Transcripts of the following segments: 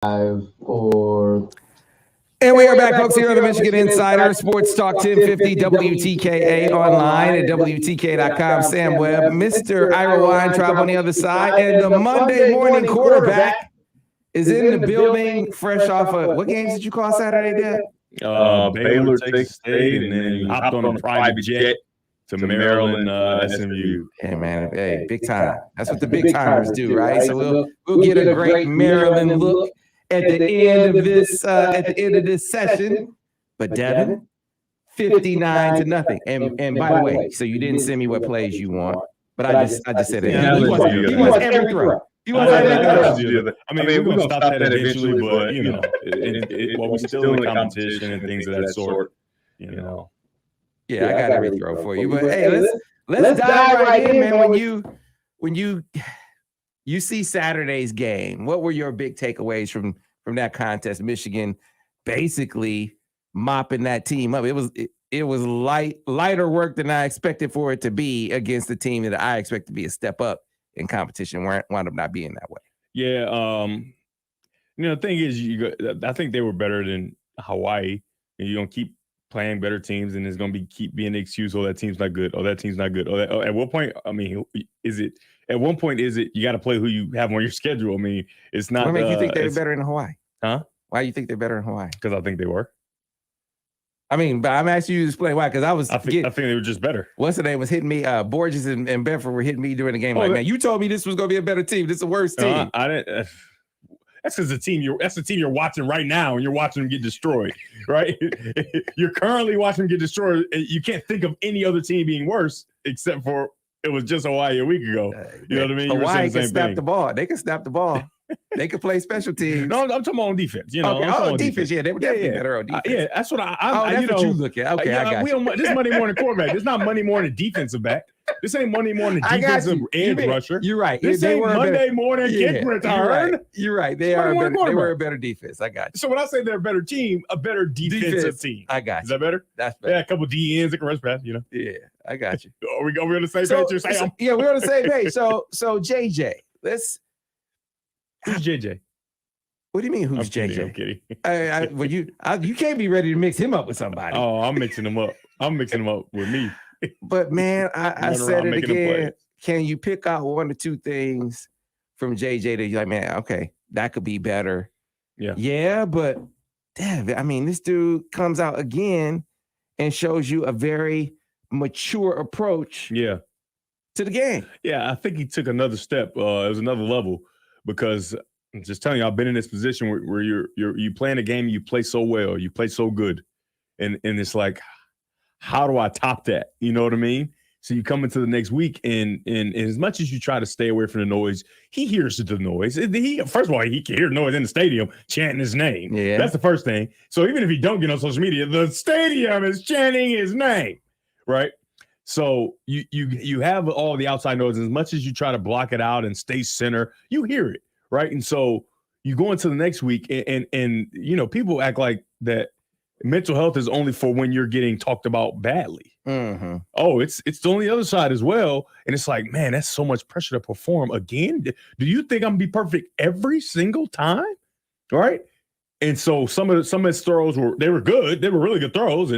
4. And we are back, folks, here on the Michigan Insider Sports Talk 1050 WTKA online at WTKA.com. Sam Webb, Mr. Ira Weintraub on the other side, and the Monday morning quarterback is in the building, fresh off of what games did you call Saturday, Dad? Baylor, Texas State, and then hopped on a private jet to Maryland, SMU. Hey, man, hey, big time. That's what the big timers do, right? So we'll get a great Maryland look at the end of this session. But Devin, 59-0. And by the way, so you didn't send me what plays you want, but I just said it. Yeah, he wants every throw. He wants every throw. I mean, we're gonna stop that eventually, but you know, we're still in competition and things of that sort. You know. Yeah, I got every throw for you. But hey, let's dive right in, man. When you see Saturday's game, what were your big takeaways from that contest? Michigan basically mopping that team up. It was lighter work than I expected for it to be against the team that I expect to be a step up in competition. Wound up not being that way. Yeah, the thing is, I think they were better than Hawaii, and you're gonna keep playing better teams, and it's gonna keep being the excuse, oh, that team's not good, oh, that team's not good. At what point? I mean, at one point is it you got to play who you have on your schedule? I mean, it's not. What makes you think they're better in Hawaii? Huh? Why do you think they're better in Hawaii? Because I think they were. I mean, but I'm asking you to explain why. Because I think they were just better. What's the name was hitting me? Borges and Bedford were hitting me during the game. Man, you told me this was gonna be a better team. This is the worst team. I didn't. That's because that's the team you're watching right now, and you're watching them get destroyed, right? You're currently watching them get destroyed. You can't think of any other team being worse except for it was just Hawaii a week ago. You know what I mean? Hawaii can snap the ball. They can snap the ball. They can play special teams. No, I'm talking about on defense. You know, okay. Defense. Yeah, they were definitely better on defense. Yeah, that's what that's what you look at. Okay, I got you. This is Monday morning quarterback. This is not Monday morning defensive back. This ain't Monday morning defensive edge rusher. You're right. This ain't Monday morning kick return. You're right. They were a better defense. I got you. So when I say they're a better team, a better defensive team. I got you. Is that better? That's better. Yeah, a couple DNs that can rush pass, you know. Yeah, I got you. Are we on the same page? Yeah, we're on the same page. So JJ, who's JJ? What do you mean, who's JJ? I'm kidding. You can't be ready to mix him up with somebody. Oh, I'm mixing him up. I'm mixing him up with me. But, man, I said it again. Can you pick out one or two things from JJ that you're like, man, okay, that could be better? Yeah. Yeah, but, damn, I mean, this dude comes out again and shows you a very mature approach to the game. Yeah, I think he took another step. It was another level because – I'm just telling you, I've been in this position where you playing a game, you play so well, you play so good, and it's like, how do I top that? You know what I mean? So you come into the next week, and as much as you try to stay away from the noise, he hears the noise. First of all, he can hear the noise in the stadium chanting his name. Yeah, that's the first thing. So even if he don't get on social media, the stadium is chanting his name, right? So you have all the outside noise. As much as you try to block it out and stay center, you hear it. Right. And so you go into the next week and you know, people act like that mental health is only for when you're getting talked about badly. Mm-hmm. Oh, it's on the other side as well. And it's like, man, that's so much pressure to perform again. Do you think I'm gonna be perfect every single time? Right. And so some of his throws were good. They were really good throws,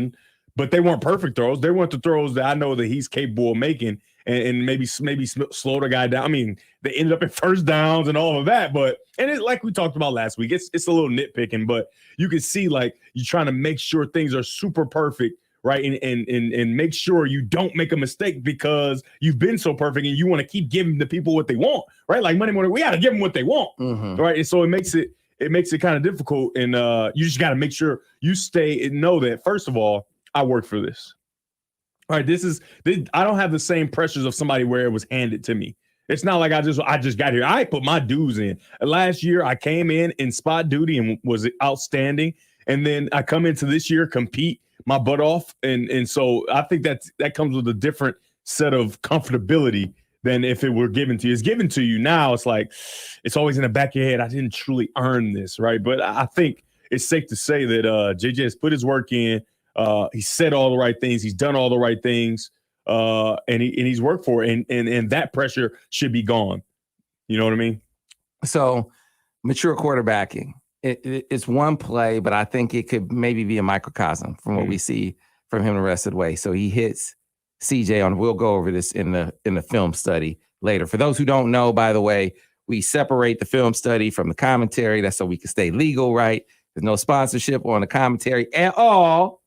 but they weren't perfect throws. They weren't the throws that I know that he's capable of making. And maybe slow the guy down. I mean, they ended up in first downs and all of that. But like we talked about last week, it's a little nitpicking, but you can see like you're trying to make sure things are super perfect, right? And make sure you don't make a mistake because you've been so perfect and you want to keep giving the people what they want, right? Like Monday morning, we got to give them what they want, right? And so it makes it kind of difficult, and you just got to make sure you stay and know that first of all, I work for this. All right, I don't have the same pressures of somebody where it was handed to me. It's not like I just got here. I put my dues in. Last year, I came in spot duty and was outstanding. And then I come into this year, compete my butt off. And so I think that comes with a different set of comfortability than if it were given to you. It's given to you now. It's like it's always in the back of your head. I didn't truly earn this, right? But I think it's safe to say that JJ has put his work in. He said all the right things. He's done all the right things, and he's worked for it. And that pressure should be gone. You know what I mean? So, mature quarterbacking. it's one play, but I think it could maybe be a microcosm from what we see from him the rest of the way. So he hits CJ on. We'll go over this in the film study later. For those who don't know, by the way, we separate the film study from the commentary. That's so we can stay legal, right? There's no sponsorship on the commentary at all.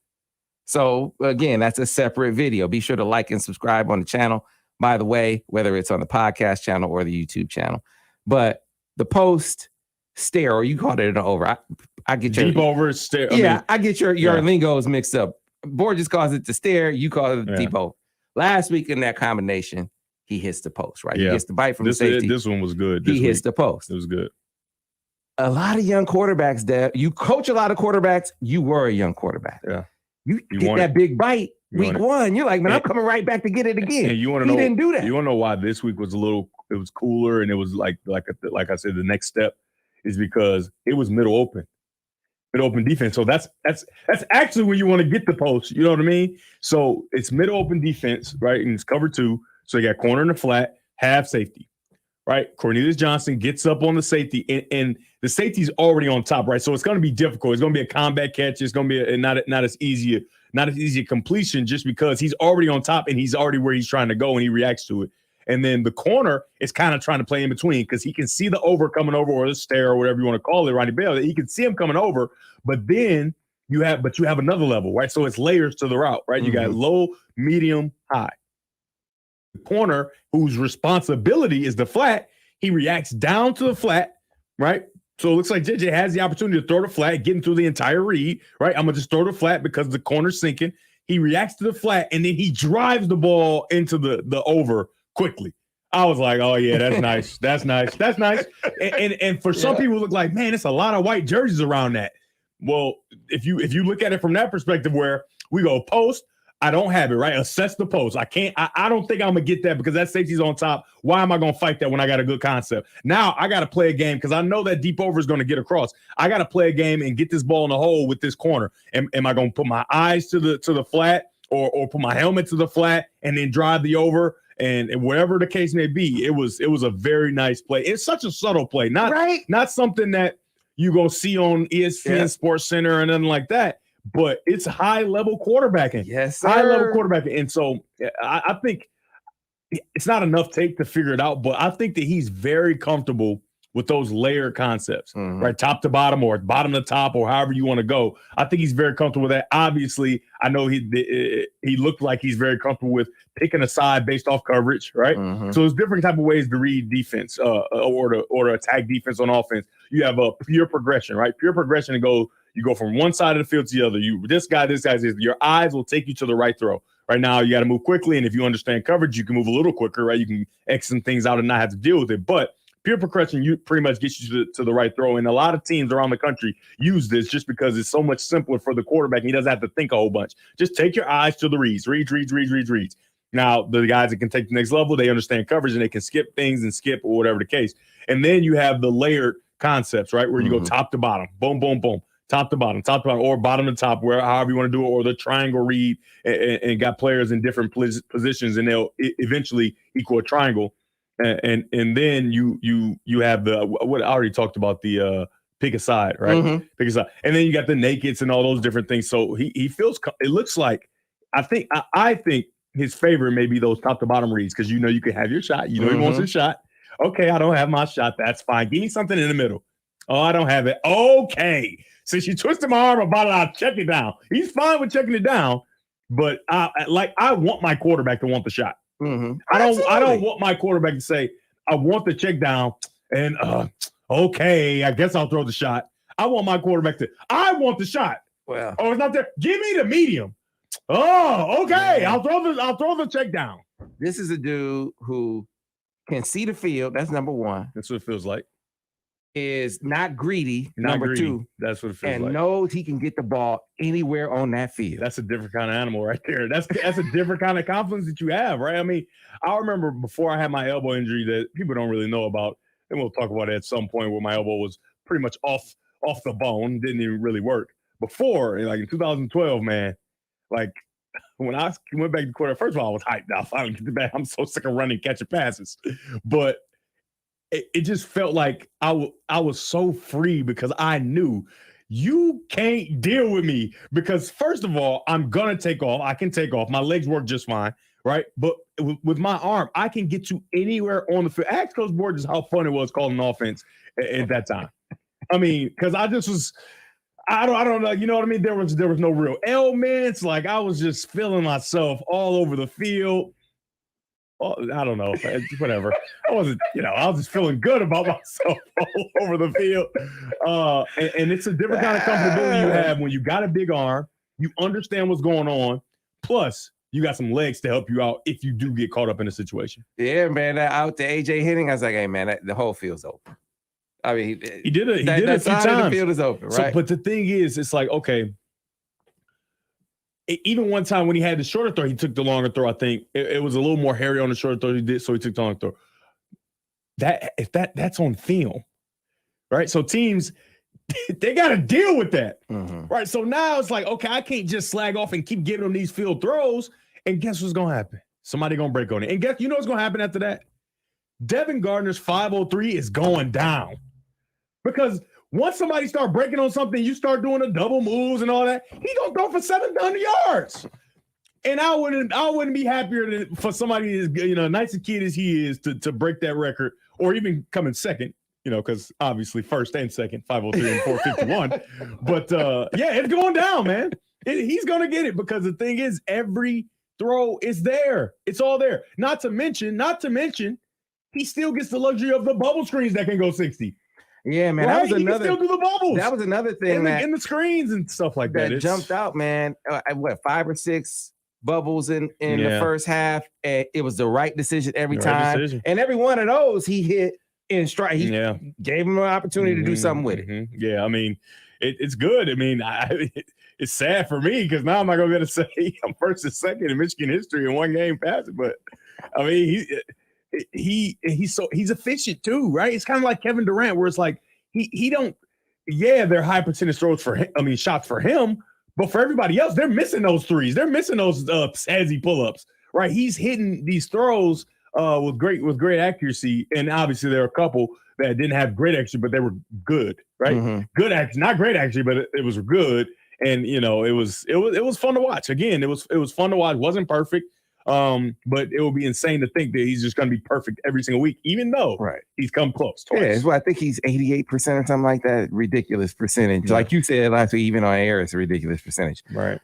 So again, that's a separate video. Be sure to like and subscribe on the channel, by the way, whether it's on the podcast channel or the YouTube channel. But the post stare, or you called it an over. I get your deep over stare. I get your lingos mixed up. Borges calls it the stare. You call it the deep over. Last week in that combination, he hits the post, right? Yeah. He gets the bite from the safety. This one was good. He hits the post. It was good. A lot of young quarterbacks, Dev. You coach a lot of quarterbacks. You were a young quarterback. Yeah. You get that big bite week one. You're like, man, I'm coming right back to get it again. And you want to know? He didn't do that. You want to know why this week was it was cooler, and it was like I said, the next step is because it was middle open defense. So that's actually when you want to get the post. You know what I mean? So it's middle open defense, right? And it's cover 2. So you got corner in the flat, half safety, right? Cornelius Johnson gets up on the safety, and the safety's already on top, right? So it's going to be difficult. It's going to be a combat catch. It's going to be not as easy a completion just because he's already on top and he's already where he's trying to go and he reacts to it. And then the corner is kind of trying to play in between because he can see the over coming over, or the stare, or whatever you want to call it, Ronnie Bell. He can see him coming over, but then you have another level, right? So it's layers to the route, right? You got low, medium, high. The corner, whose responsibility is the flat, he reacts down to the flat, right? So it looks like JJ has the opportunity to throw the flat, getting through the entire read, right? I'm going to just throw the flat because the corner's sinking. He reacts to the flat, and then he drives the ball into the over quickly. I was like, oh, yeah, that's nice. That's nice. That's nice. And for some people, look like, man, it's a lot of white jerseys around that. Well, if you look at it from that perspective where we go post, I don't have it, right? Assess the post. I don't think I'm going to get that because that safety's on top. Why am I going to fight that when I got a good concept? Now I got to play a game because I know that deep over is going to get across. I got to play a game and get this ball in the hole with this corner. Am I going to put my eyes to the flat or put my helmet to the flat and then drive the over? And whatever the case may be, it was a very nice play. It's such a subtle play, not something that you go see on ESPN Sports Center or nothing like that. But it's high-level quarterbacking. Yes, sir. High-level quarterbacking. And so I think it's not enough tape to figure it out, but I think that he's very comfortable with those layered concepts, right? Top to bottom or bottom to top or however you want to go. I think he's very comfortable with that. Obviously, I know he looked like he's very comfortable with picking a side based off coverage, right? So there's different type of ways to read defense or to attack defense on offense. You have a pure progression, right? Pure progression to you go from one side of the field to the other. This guy, your eyes will take you to the right throw. Right now, you got to move quickly, and if you understand coverage, you can move a little quicker, right? You can X some things out and not have to deal with it. But pure progression, you pretty much gets you to the right throw. And a lot of teams around the country use this just because it's so much simpler for the quarterback. And he doesn't have to think a whole bunch. Just take your eyes to the reads. Reads. Now, the guys that can take the next level, they understand coverage and they can skip things and skip or whatever the case. And then you have the layered concepts, right? Where you go top to bottom, boom, boom, boom. Top to bottom, or bottom to top, however you want to do it, or the triangle read, and got players in different positions, and they'll eventually equal a triangle. And then you have what I already talked about, the pick a side, right? Pick a side, and then you got the nakeds and all those different things. So he feels. It looks like I think his favorite may be those top to bottom reads because you can have your shot. He wants his shot. Okay, I don't have my shot. That's fine. Give me something in the middle. Oh, I don't have it. Okay. Since you twisted my arm about it, I'll check it down. He's fine with checking it down, but I want my quarterback to want the shot. I don't want my quarterback to say, I want the check down and okay, I guess I'll throw the shot. I want my quarterback I want the shot. Well, it's not there. Give me the medium. Oh, okay. Yeah. I'll throw the check down. This is a dude who can see the field. That's number one. That's what it feels like. Is not greedy, number two. That's what it feels like. And knows he can get the ball anywhere on that field. That's a different kind of animal right there. That's a different kind of confidence that you have, right? I mean, I remember before I had my elbow injury that people don't really know about, and we'll talk about it at some point where my elbow was pretty much off the bone, didn't even really work. Before, like in 2012, man, like when I went back to quarter, first of all, I was hyped. I finally get back. I'm so sick of running, catching passes. But it just felt like I was so free because I knew you can't deal with me because first of all, I'm going to take off. I can take off. My legs work just fine, right? But with my arm, I can get you anywhere on the field. Ask Coach Borges how fun it was calling offense at that time. I mean, because I just was – I don't know. You know what I mean? There was no real ailments. Like I was just feeling myself all over the field. Oh, I don't know. Whatever. I wasn't, I was just feeling good about myself all over the field. And it's a different kind of comfortability you have when you got a big arm, you understand what's going on, plus you got some legs to help you out if you do get caught up in a situation. Yeah, man. Out to AJ hitting, I was like, hey, man, the whole field's open. I mean, he did it a few times. The field is open, right? But the thing is, it's like, okay, even one time when he had the shorter throw, he took the longer throw. I think it was a little more hairy on the shorter throw he did, so he took the longer throw. That's on film, right? So teams, they got to deal with that, right? So now it's like, okay, I can't just slag off and keep giving them these field throws. And guess what's going to happen? Somebody going to break on it. And guess what's going to happen after that? Devin Gardner's 503 is going down. Because once somebody start breaking on something, you start doing the double moves and all that, he gonna go for 700 yards. And I wouldn't be happier for somebody as nice a kid as he is to break that record or even come in second, because obviously first and second, 503 and 451. But it's going down, man. He's gonna get it because the thing is, every throw is there. It's all there. Not to mention, he still gets the luxury of the bubble screens that can go 60. Yeah, man. Right? That was he can still do the bubbles. That was another thing in the screens and stuff like that. That jumped out, man. 5 or 6 bubbles in the first half. And it was the right decision every time. And every one of those he hit in stride. He gave him an opportunity to do something with it. Yeah, I mean, it's good. I mean, it's sad for me because now I'm not going to be able to say I'm first and second in Michigan history in one game passing. But I mean, he's efficient too, right? It's kind of like Kevin Durant, where it's like he don't. Yeah, they're high percentage throws for him. I mean, shots for him, but for everybody else, they're missing those threes. They're missing those Sazzy pull-ups, right? He's hitting these throws with great accuracy, and obviously there are a couple that didn't have great accuracy, but they were good, right? Good accuracy, not great accuracy, but it was good, and it was fun to watch. Again, it was fun to watch. Wasn't perfect. But it would be insane to think that he's just going to be perfect every single week, even though he's come close twice. Yeah, I think he's 88% or something like that. Ridiculous percentage. Like you said last week, even on air, it's a ridiculous percentage. Right.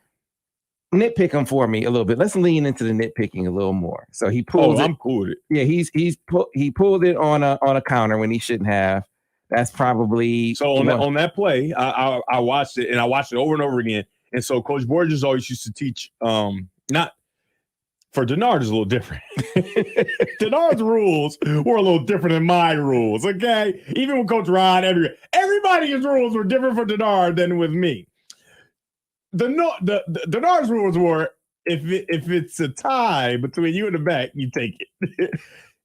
Nitpick him for me a little bit. Let's lean into the nitpicking a little more. So he pulled it. I'm cool with it. Yeah, he pulled it on a counter when he shouldn't have. That's probably so on that play. I watched it and I watched it over and over again. And so Coach Borges always used to teach not. For Denard is a little different. Denard's rules were a little different than my rules, okay? Even with Coach Rod, everybody's rules were different for Denard than with me. Denard's rules were if it's a tie between you and the back, you take it.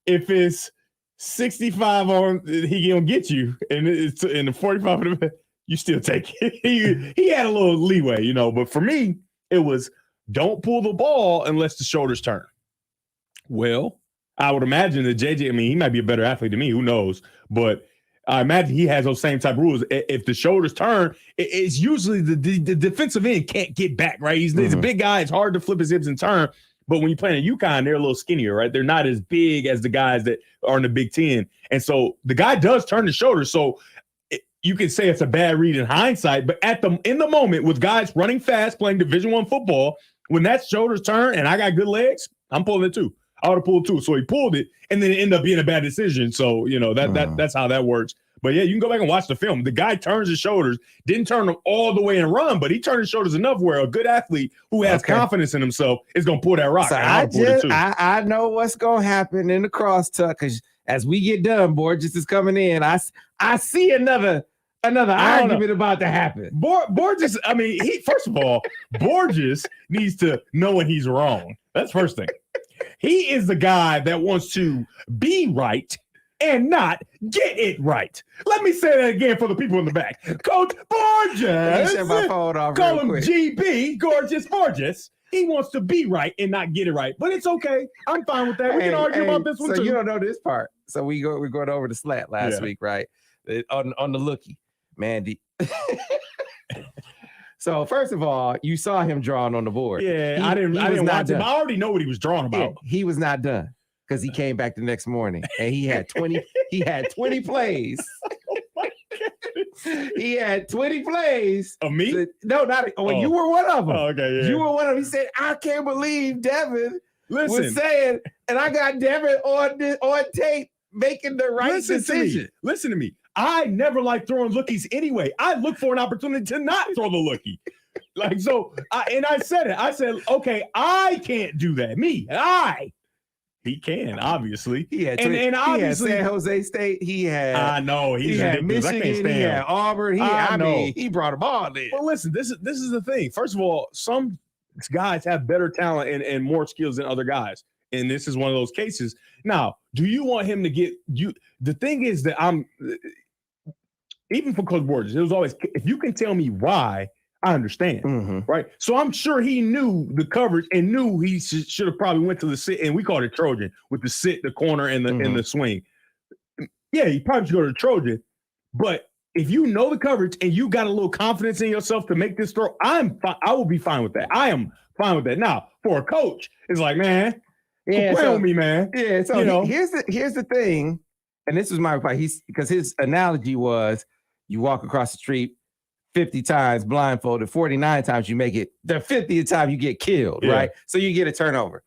If it's 65 on, he gonna get you, and it's in the 45 of the back, you still take it. He had a little leeway, but for me, it was don't pull the ball unless the shoulders turn. Well, I would imagine that JJ, he might be a better athlete than me. Who knows? But I imagine he has those same type of rules. If the shoulders turn, it's usually the defensive end can't get back, right? He's a big guy. It's hard to flip his hips and turn. But when you play in UConn, they're a little skinnier, right? They're not as big as the guys that are in the Big Ten. And so the guy does turn the shoulders. So you can say it's a bad read in hindsight, but in the moment with guys running fast, playing Division I football, when that shoulders turn and I got good legs, I'm pulling it too. I would have pulled too. So he pulled it, and then it ended up being a bad decision. So, that's how that works. But, yeah, you can go back and watch the film. The guy turns his shoulders, didn't turn them all the way and run, but he turned his shoulders enough where a good athlete who has confidence in himself is going to pull that rock. So I know what's going to happen in the cross-tuck because as we get done, Borges is coming in. I see another argument about to happen. Borges, first of all, Borges needs to know when he's wrong. That's first thing. He is the guy that wants to be right and not get it right. Let me say that again for the people in the back. Coach Borges, call him GB, Gorgeous Borges. He wants to be right and not get it right. But it's okay. I'm fine with that. We can argue about this one too. So you don't know this part. So we're going over the slat last week, right? On the lookie, man. So first of all, you saw him drawing on the board. Yeah, I didn't watch him. I already know what he was drawing about. Yeah, he was not done because he came back the next morning and he had 20. He had 20 plays. Oh my God. He had 20 plays. Of me? No, not. Well, you were one of them. Oh, okay, yeah. You were one of them. He said, "I can't believe Devin was saying," and I got Devin on tape making the right decision. Listen to me. I never like throwing lookies anyway. I look for an opportunity to not throw the lookie. Like, so, I said it. I said, okay, I can't do that. He can, obviously. He had, and obviously, he had San Jose State. He had, I know, he had Michigan. He had Auburn. I mean, he brought them all in. Well, listen, this is the thing. First of all, some guys have better talent and more skills than other guys. And this is one of those cases. Now, do you want him to get you? The thing is that even for Coach Borges, it was always, if you can tell me why, I understand, right? So I'm sure he knew the coverage and knew he should have probably went to the sit, and we called it Trojan, with the sit, the corner, and the swing. Yeah, he probably should go to the Trojan. But if you know the coverage and you got a little confidence in yourself to make this throw, I will be fine with that. I am fine with that. Now, for a coach, it's like, man, play with me, man. Yeah, so here's the thing, and this was my reply. Because his analogy was, you walk across the street 50 times blindfolded, 49 times you make it. The 50th time you get killed, right? So you get a turnover.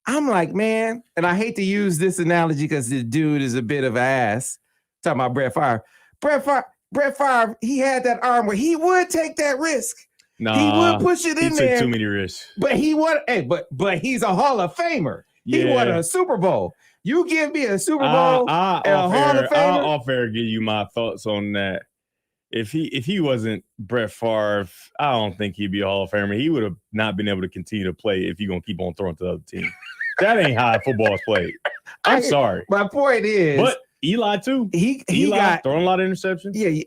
I'm like, man, and I hate to use this analogy because the dude is a bit of an ass. Talking about Brett Favre. Brett Favre, he had that arm where he would take that risk. Nah, he would push it in there. He took too many risks. But he won. Hey, but he's a Hall of Famer. He won a Super Bowl. You give me a Super Bowl and a Hall of Famer. I'll off-air give you my thoughts on that. If he wasn't Brett Favre, I don't think he'd be a Hall of Famer. He would have not been able to continue to play if you're going to keep on throwing to the other team. That ain't how football is played. I'm sorry. My point is, but Eli too. Eli got throwing a lot of interceptions. Yeah,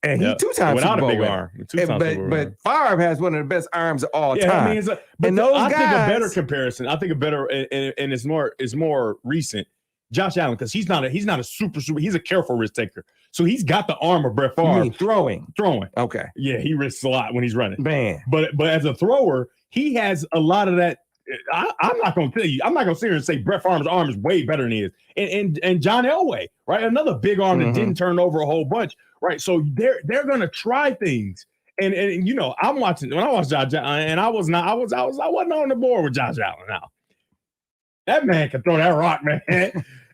and he 2 times without Super Bowl a big arm. But Favre has one of the best arms of all time. I mean, think a better comparison. I think a better, and it's more recent. Josh Allen, because he's not a super. He's a careful risk taker. So he's got the arm of Brett Favre. You mean throwing. Okay. Yeah, he risks a lot when he's running. Man. But as a thrower, he has a lot of that. I'm not going to tell you. I'm not going to sit here and say Brett Favre's arm is way better than his. And John Elway, right? Another big arm that didn't turn over a whole bunch, right? So they're going to try things. And you know, I'm watching when I watched Josh Allen, and I wasn't on the board with Josh Allen. Now that man can throw that rock, man.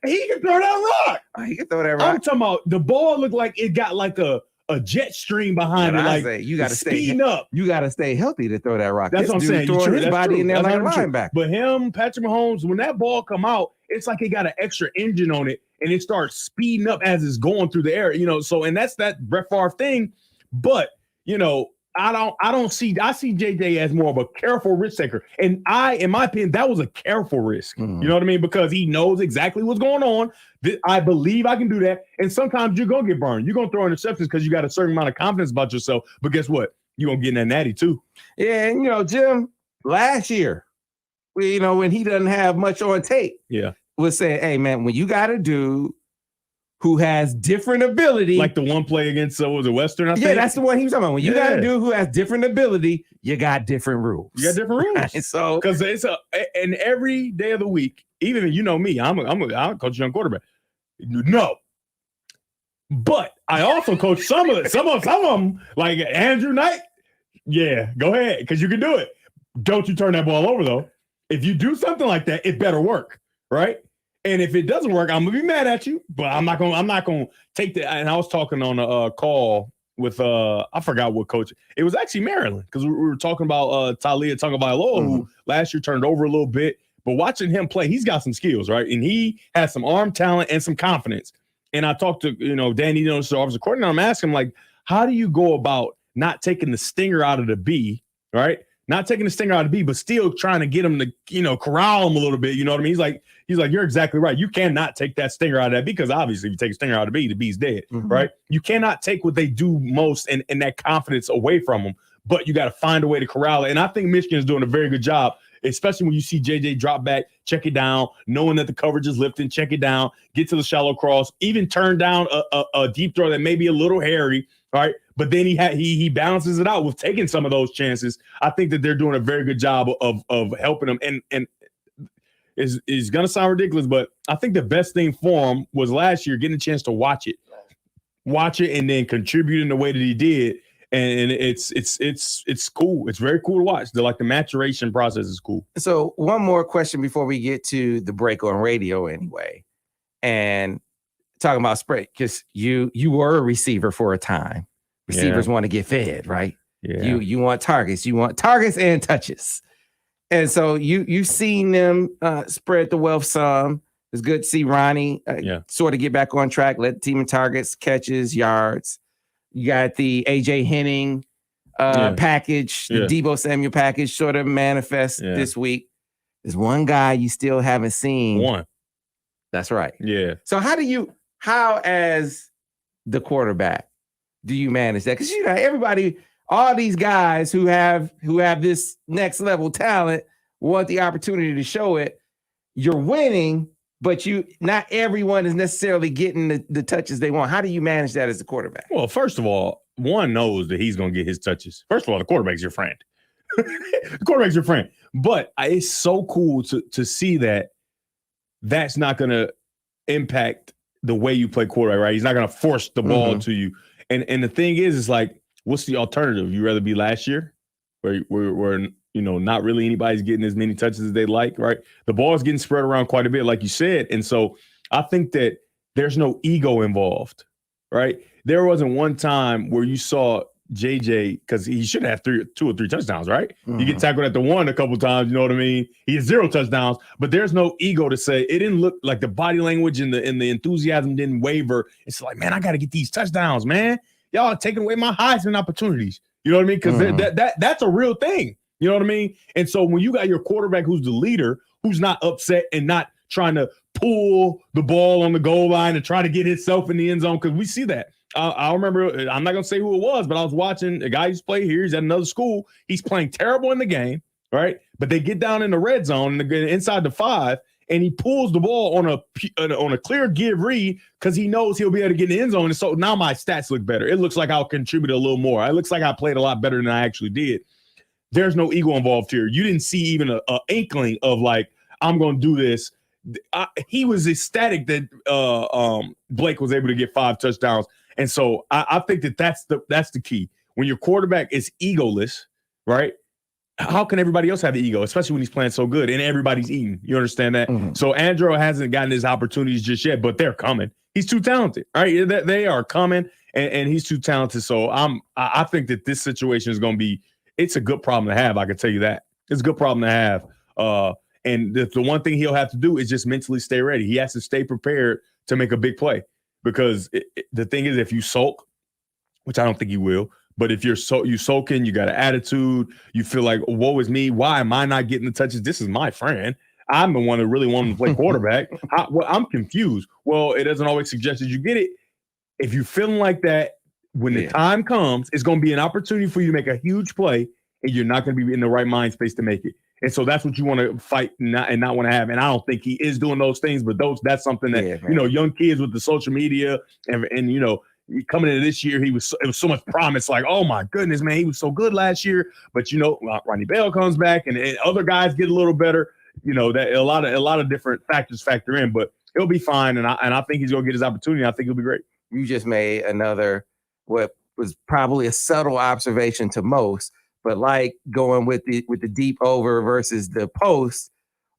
He can throw that rock. He can throw that rock. I'm talking about the ball looked like it got like a jet stream behind it. Like you got to speeding up. You got to stay healthy to throw that rock. That's what I'm saying. Throwing his body in there like a linebacker. But him, Patrick Mahomes, when that ball come out, it's like it got an extra engine on it, and it starts speeding up as it's going through the air. You know, so and that's that Brett Favre thing. But you know, I see JJ as more of a careful risk taker. And in my opinion, that was a careful risk. You know what I mean? Because he knows exactly what's going on. I believe I can do that. And sometimes you're going to get burned. You're going to throw interceptions because you got a certain amount of confidence about yourself. But guess what? You're going to get in that natty too. Yeah. And, you know, Jim, last year, when he doesn't have much on tape, was saying, hey, man, when you got a dude who has different ability. Like the one play against, was it Western, I think? Yeah, that's the one he was talking about. When you got a dude who has different ability, you got different rules. You got different rules. Right? So, because and every day of the week, even you know me, I'm a coach young quarterback. No. But I also coach some of them, like Andrew Knight. Yeah, go ahead, because you can do it. Don't you turn that ball over, though. If you do something like that, it better work, right? And if it doesn't work, I'm gonna be mad at you, but I'm not gonna take that. And I was talking on a call with I forgot what coach. It was actually Maryland, because we were talking about Talia Tagovailoa, who last year turned over a little bit. But watching him play, he's got some skills, right? And he has some arm talent and some confidence. And I talked to Danny, so I was recording. I'm asking him, like, how do you go about not taking the stinger out of the bee, right? Not taking the stinger out of the bee, but still trying to get him to, corral him a little bit. You know what I mean? He's like, you're exactly right. You cannot take that stinger out of that bee, because obviously if you take a stinger out of the bee's dead, right? You cannot take what they do most and that confidence away from them, but you got to find a way to corral it. And I think Michigan is doing a very good job. especially when you see JJ drop back, check it down, knowing that the coverage is lifting, check it down, get to the shallow cross, even turn down a deep throw that may be a little hairy, right? But then he balances it out with taking some of those chances. I think that they're doing a very good job of helping him. And is going to sound ridiculous, but I think the best thing for him was last year getting a chance to watch it, and then contribute in the way that he did. And it's cool. It's very cool to watch. The maturation process is cool. So one more question before we get to the break on radio anyway. And talking about spread, because you were a receiver for a time. Receivers want to get fed, right? Yeah. You want targets. You want targets and touches. And so you've seen them spread the wealth some. It's good to see Ronnie sort of get back on track, let the team in targets, catches, yards. You got the AJ Henning package, the Deebo Samuel package sort of manifest this week. There's one guy you still haven't seen. One. That's right. Yeah. So how as the quarterback do you manage that? Because everybody, all these guys who have this next level talent want the opportunity to show it. You're winning, but not everyone is necessarily getting the touches they want. How do you manage that as a quarterback? Well, first of all, one knows that he's going to get his touches. First of all, the quarterback's your friend. The quarterback's your friend. But it's so cool to see that that's not going to impact the way you play quarterback, right? He's not going to force the ball to you. And the thing is like, what's the alternative? You rather be last year where not really anybody's getting as many touches as they like, right? The ball's getting spread around quite a bit, like you said. And so I think that there's no ego involved, right? There wasn't one time where you saw JJ, because he should have 2 or 3 touchdowns, right? You get tackled at the one a couple times, you know what I mean? He has 0 touchdowns, but there's no ego to say it didn't look like the body language and the enthusiasm didn't waver. It's like, man, I got to get these touchdowns, man. Y'all are taking away my Heisman opportunities. You know what I mean? Because that's a real thing. You know what I mean? And so when you got your quarterback who's the leader, who's not upset and not trying to pull the ball on the goal line and try to get himself in the end zone, because we see that. I remember, I'm not going to say who it was, but I was watching a guy who's played here. He's at another school. He's playing terrible in the game, right? But they get down in the red zone and inside the 5, and he pulls the ball on a clear give read because he knows he'll be able to get in the end zone. And so now my stats look better. It looks like I'll contribute a little more. It looks like I played a lot better than I actually did. There's no ego involved here. You didn't see even an inkling of like, I'm going to do this. He was ecstatic that Blake was able to get 5 touchdowns. And so I think that's the key. When your quarterback is egoless, right? How can everybody else have the ego, especially when he's playing so good and everybody's eating? You understand that? Mm-hmm. So Andrew hasn't gotten his opportunities just yet, but they're coming. He's too talented, right? They are coming, and he's too talented. So I think that this situation is going to be. It's a good problem to have. I can tell you that. It's a good problem to have. And the one thing he'll have to do is just mentally stay ready. He has to stay prepared to make a big play, because the thing is, if you sulk, which I don't think he will, but if you sulking, you got an attitude, you feel like, woe is me. Why am I not getting the touches? This is my friend. I'm the one that really wanted to play quarterback. I'm confused. Well, it doesn't always suggest that you get it. If you're feeling like that, when the time comes, it's going to be an opportunity for you to make a huge play, and you're not going to be in the right mind space to make it. And so that's what you want to fight and not want to have. And I don't think he is doing those things, but that's something that, young kids with the social media and coming into this year, it was so much promise. Like, oh my goodness, man, he was so good last year. But Ronnie Bell comes back and other guys get a little better. That a lot of different factors factor in, but he'll be fine. And I think he's going to get his opportunity. I think he'll be great. You just made another what was probably a subtle observation to most, but like going with the deep over versus the post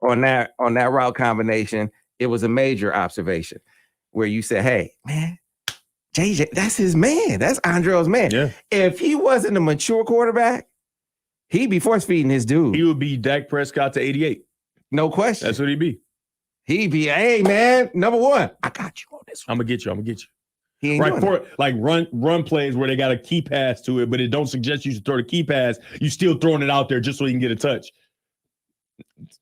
on that route combination, it was a major observation where you said, hey, man, JJ, that's his man. That's Andre's man. Yeah. If he wasn't a mature quarterback, he'd be force feeding his dude. He would be Dak Prescott to 88. No question. That's what he'd be. He'd be, hey, man, number one, I got you on this one. I'm going to get you. He ain't right, for like run plays where they got a key pass to it, but it don't suggest you should throw the key pass. You still throwing it out there just so you can get a touch.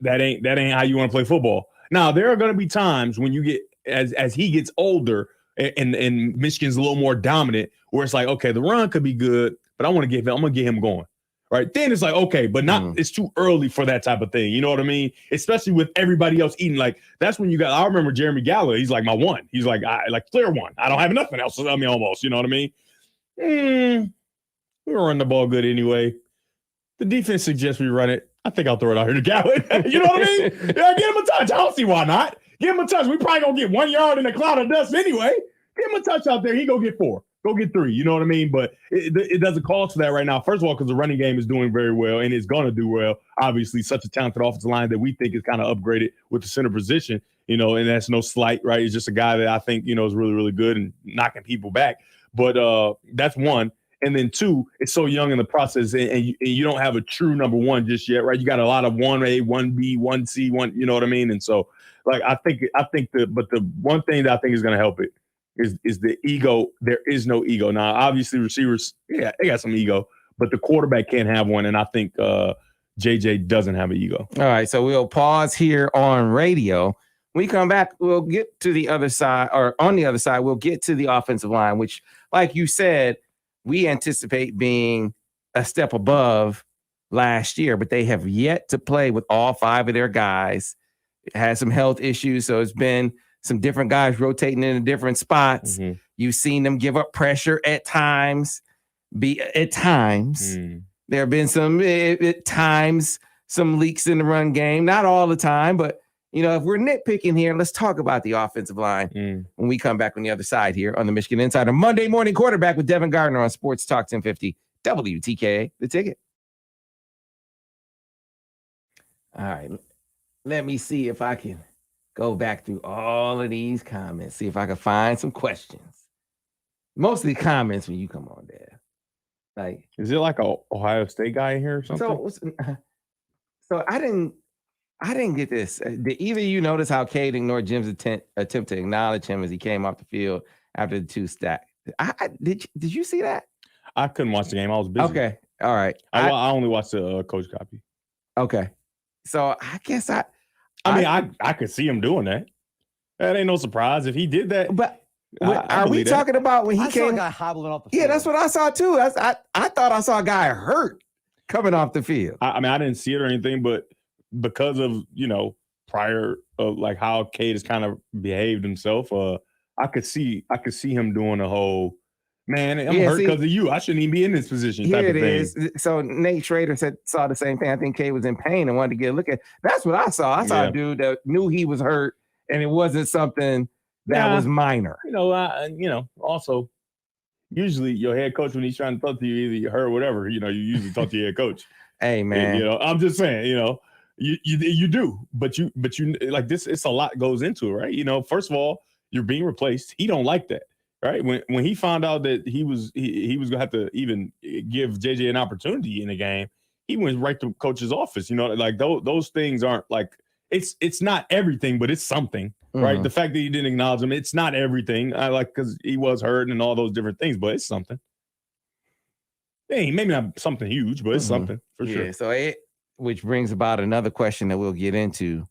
That ain't how you want to play football. Now, there are going to be times when you get as he gets older and Michigan's a little more dominant, where it's like, okay, the run could be good, but I'm going to get him going. right? Then it's like, okay, but not it's too early for that type of thing. You know what I mean? Especially with everybody else eating. Like, that's when you got, I remember Jeremy Gallagher, he's like my one. He's like, I like clear one. I don't have nothing else. I mean, almost, you know what I mean? We run the ball good anyway. The defense suggests we run it. I think I'll throw it out here to Gallagher. You know what I mean? Yeah, give him a touch. I don't see why not. Give him a touch. We probably gonna get 1 yard in a cloud of dust anyway. Give him a touch out there. He go get 4. Go get 3. You know what I mean? But it doesn't call for that right now. First of all, because the running game is doing very well and it's going to do well. Obviously, such a talented offensive line that we think is kind of upgraded with the center position, you know, and that's no slight, right? He's just a guy that I think, you know, is really, really good and knocking people back. But that's one. And then 2, it's so young in the process, and you don't have a true number 1 just yet, right? You got a lot of 1A, 1B, 1C, 1, you know what I mean? And so, like, I think the one thing that I think is going to help it is the ego. There is no ego. Now, obviously, receivers, yeah, they got some ego, but the quarterback can't have one, and I think JJ doesn't have an ego. All right, so we'll pause here on radio. When we come back, we'll get to the other side, or on the other side, we'll get to the offensive line, which, like you said, we anticipate being a step above last year, but they have yet to play with all 5 of their guys. It had some health issues, so it's been some different guys rotating in different spots. You've seen them give up pressure at times. There have been some at times some leaks in the run game. Not all the time, but you know, if we're nitpicking here, let's talk about the offensive line when we come back on the other side here on the Michigan Insider Monday Morning Quarterback with Devin Gardner on Sports Talk 1050 WTKA, The Ticket. All right, let me see if I can go back through all of these comments, see if I can find some questions. Mostly comments when you come on there. Like, is it like a Ohio State guy in here or something? So I didn't get this. Did either of you notice how Cade ignored Jim's attempt to acknowledge him as he came off the field after the 2 stack? Did you see that? I couldn't watch the game. I was busy. Okay. All right. I only watched the coach copy. Okay. So I guess I could see him doing that. That ain't no surprise if he did that. But are we talking about when he came? Saw a guy hobbling off the field. Yeah, that's what I saw too. I thought I saw a guy hurt coming off the field. I didn't see it or anything, but because of, you know, prior like how Cade has kind of behaved himself, I could see him doing a whole, man, I'm hurt because of you. I shouldn't even be in this position. Here type it of thing. is. So Nate Schrader saw the same thing. I think Cade was in pain and wanted to get a look at. That's what I saw. I saw a dude that knew he was hurt, and it wasn't something that was minor. You know, also, usually your head coach, when he's trying to talk to you, either you hurt or whatever, you know, you usually talk to your head coach. Hey, man. And, you know, I'm just saying, you know, you do, but you like this, it's a lot goes into it, right? You know, first of all, you're being replaced. He don't like that, right? When he found out that he was gonna have to even give JJ an opportunity in the game, he went right to coach's office. You know, like those things aren't like it's not everything, but it's something, right? The fact that you didn't acknowledge him, it's not everything. I like because he was hurt and all those different things, but it's something. Hey, maybe not something huge, but it's something for sure. So which brings about another question that we'll get into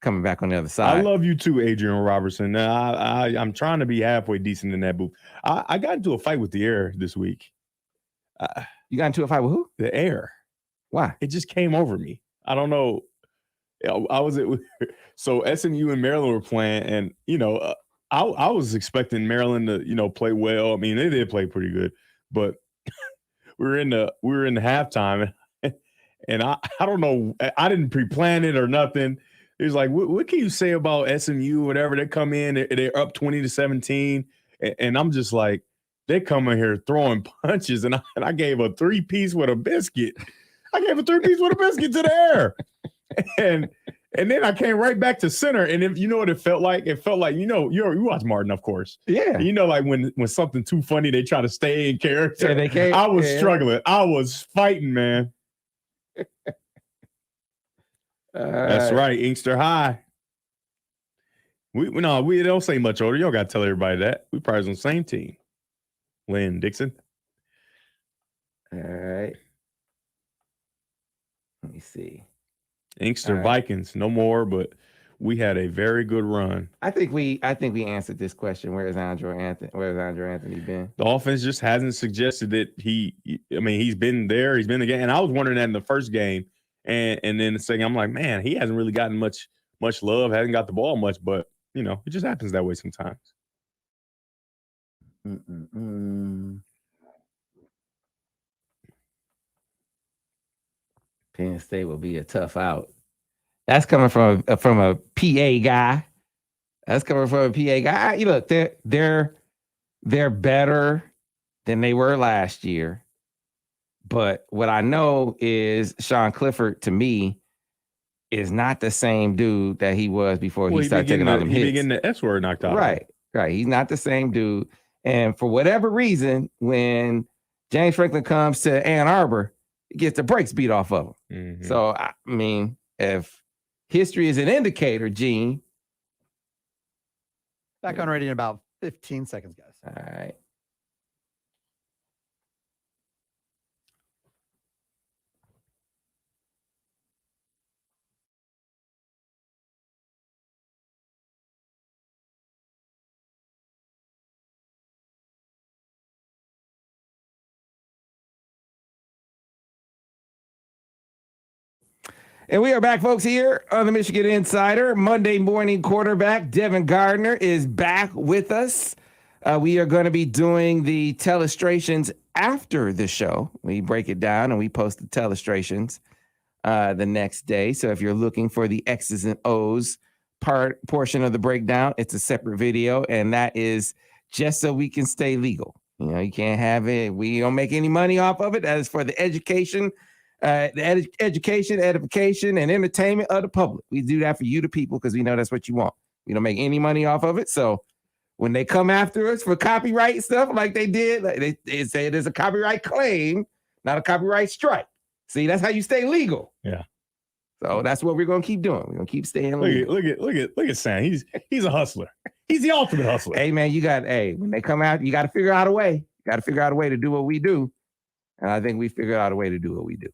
coming back on the other side. I love you too, Adrian Robertson. I'm trying to be halfway decent in that booth. I got into a fight with the air this week. You got into a fight with who? The air. Why? It just came over me. I don't know. So SMU and Maryland were playing, and you know, I was expecting Maryland to, you know, play well. I mean, they did play pretty good, but we were in the halftime, and I don't know. I didn't pre-plan it or nothing. It was like, what can you say about SMU? Whatever, they come in, they're up 20-17, and I'm just like, they come in here throwing punches, and I gave a 3-piece with a biscuit. I gave a 3-piece with a biscuit to the air, and then I came right back to center. And if you know what it felt like, you know, you watch Martin, of course. Yeah. You know, like when something too funny, they try to stay in character. Yeah, they can't. I was struggling. I was fighting, man. That's right, Inkster High. We don't say much older. You don't got to tell everybody that. We probably on the same team. Lynn Dixon. All right. Let me see. Inkster Vikings, no more, but we had a very good run. I think we answered this question. Where's Andre Anthony been? The offense just hasn't suggested that he's been there. He's been the game. And I was wondering that in the first game. And then the second, I'm like, man, he hasn't really gotten much love, hasn't got the ball much, but it just happens that way sometimes. Penn State will be a tough out. That's coming from a PA guy. That's coming from a PA guy. Look, they're better than they were last year. But what I know is Sean Clifford, to me, is not the same dude that he was before he started taking all them hits. He getting the S word knocked out. Right. He's not the same dude. And for whatever reason, when James Franklin comes to Ann Arbor, he gets the brakes beat off of him. Mm-hmm. So, I mean, if history is an indicator, Gene. Back on ready in about 15 seconds, guys. All right. And we are back, folks, here on the Michigan Insider. Monday morning quarterback Devin Gardner is back with us. We are going to be doing the telestrations after the show. We break it down and we post the telestrations the next day. So if you're looking for the X's and O's portion of the breakdown, it's a separate video, and that is just so we can stay legal. You can't have it. We don't make any money off of it. That is for the education. Education, edification, and entertainment of the public. We do that for you, the people, because we know that's what you want. We don't make any money off of it. So when they come after us for copyright stuff like they did, like they say there's a copyright claim, not a copyright strike. See, that's how you stay legal. Yeah. So that's what we're gonna keep doing. We're gonna keep staying legal. Look at Sam. He's a hustler. He's the ultimate hustler. Hey man, when they come out, you got to figure out a way. You got to figure out a way to do what we do. And I think we figured out a way to do what we do.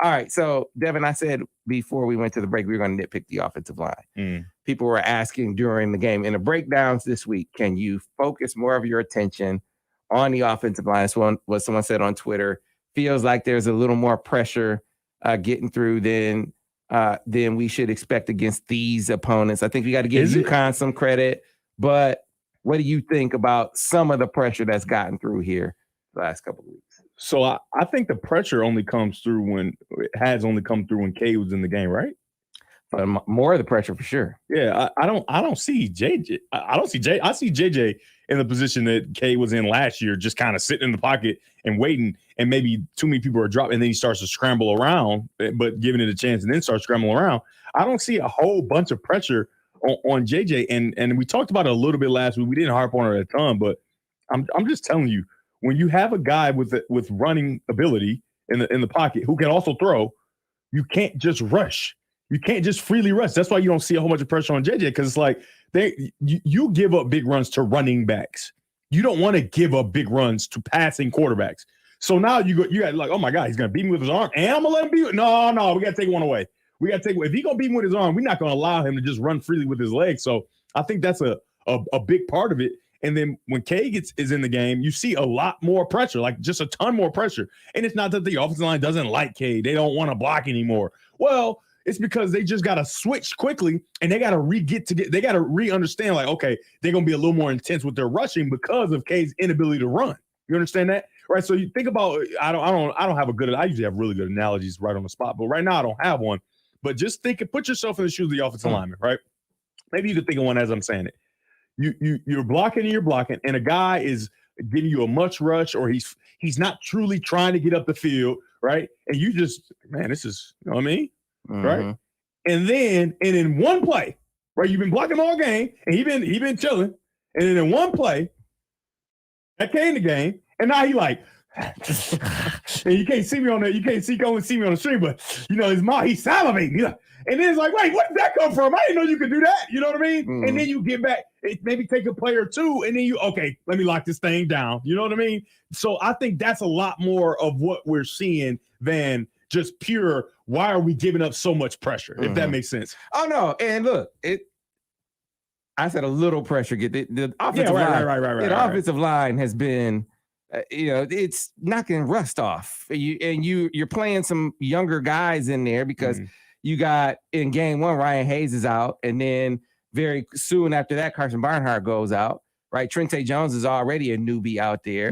All right, so Devin, I said before we went to the break, we were going to nitpick the offensive line. People were asking during the game, in the breakdowns this week, can you focus more of your attention on the offensive line? That's what someone said on Twitter. Feels like there's a little more pressure getting through than we should expect against these opponents. I think we got to give UConn some credit, but what do you think about some of the pressure that's gotten through here the last couple of weeks? So I think the pressure only comes through when K was in the game, right? But more of the pressure for sure. Yeah, I don't see JJ. I see JJ in the position that K was in last year, just kind of sitting in the pocket and waiting, and maybe too many people are dropping, and then he starts to scramble around, but giving it a chance and then start scrambling around. I don't see a whole bunch of pressure on JJ, and we talked about it a little bit last week. We didn't harp on it a ton, but I'm just telling you, when you have a guy with running ability in the pocket who can also throw, you can't just rush. You can't just freely rush. That's why you don't see a whole bunch of pressure on JJ, because it's like you give up big runs to running backs. You don't want to give up big runs to passing quarterbacks. So now you got like, oh my God, he's gonna beat me with his arm, and I'm gonna let him beat. No, we gotta take one away. If he's gonna beat me with his arm, we're not gonna allow him to just run freely with his legs. So I think that's a big part of it. And then when K is in the game, you see a lot more pressure, like just a ton more pressure. And it's not that the offensive line doesn't like K. They don't want to block anymore. Well, it's because they just got to switch quickly, and they got to they got to re-understand, like, okay, they're going to be a little more intense with their rushing because of K's inability to run. You understand that? Right. So you think about, I usually have really good analogies right on the spot, but right now I don't have one. But just put yourself in the shoes of the offensive lineman, right? Maybe you could think of one as I'm saying it. You're blocking, and a guy is giving you a much rush, or he's not truly trying to get up the field, right? And you just, man, this is, you know what I mean? Mm-hmm. Right? And then in one play, right, you've been blocking all game, and he been chilling, and then in one play, that came the game, and now he like, and you can't see me on only see me on the stream, but his mouth, he's salivating. And then it's like, wait, where did that come from? I didn't know you could do that. You know what I mean? Mm. And then you get back, maybe take a play or two, and then okay, let me lock this thing down. You know what I mean? So I think that's a lot more of what we're seeing than just pure, why are we giving up so much pressure, if that makes sense. Oh, no. And look, I said a little pressure. Get the offensive right. The offensive line has been, it's knocking rust off. You're playing some younger guys in there because you got in game one, Ryan Hayes is out, and then very soon after that, Carson Barnhart goes out. Right, Trente Jones is already a newbie out there.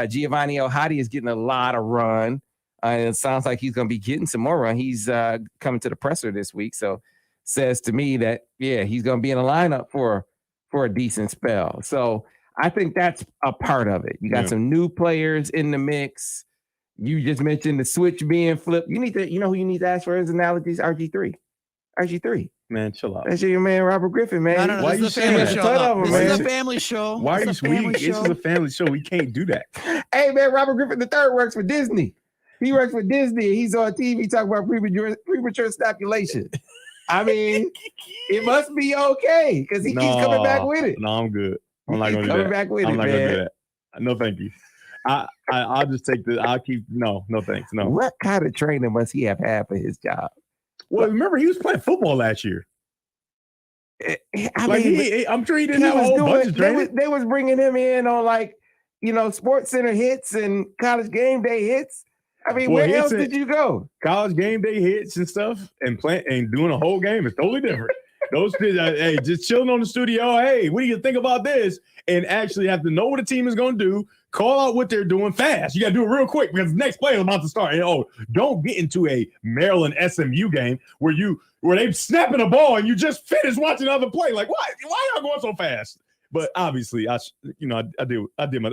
Giovanni Ohadi is getting a lot of run. It sounds like he's going to be getting some more run. He's coming to the presser this week, so says to me that he's going to be in a lineup for a decent spell. So I think that's a part of it. You got some new players in the mix. You just mentioned the switch being flipped. You know who you need to ask for his analogies? RG3. Man, chill out. That's your man, Robert Griffin, man. No, Why this you is a family show. This is a family show. Why are you sweet? This is a family show. We can't do that. Hey, man, Robert Griffin III works for Disney. He works for Disney. He's on TV talking about premature speculation. I mean, it must be okay because he keeps coming back with it. No, I'm good. I'm not going to do that. Coming back with it, man. I'm not going to do that. No, thank you. I'll just take this. I'll keep. No, thanks. No. What kind of training must he have had for his job? Well, remember, he was playing football last year. I'm sure he didn't have a whole bunch of training. They was bringing him in on Sports Center hits and College Game Day hits. I mean, where else did you go? College Game Day hits and stuff and doing a whole game is totally different. Those hey, just chilling on the studio. Hey, what do you think about this? And actually have to know what the team is going to do. Call out what they're doing fast. You got to do it real quick because the next play is about to start. And, don't get into a Maryland SMU game where they snapping a ball and you just finished watching another play. Like, why y'all going so fast? But obviously, I did my.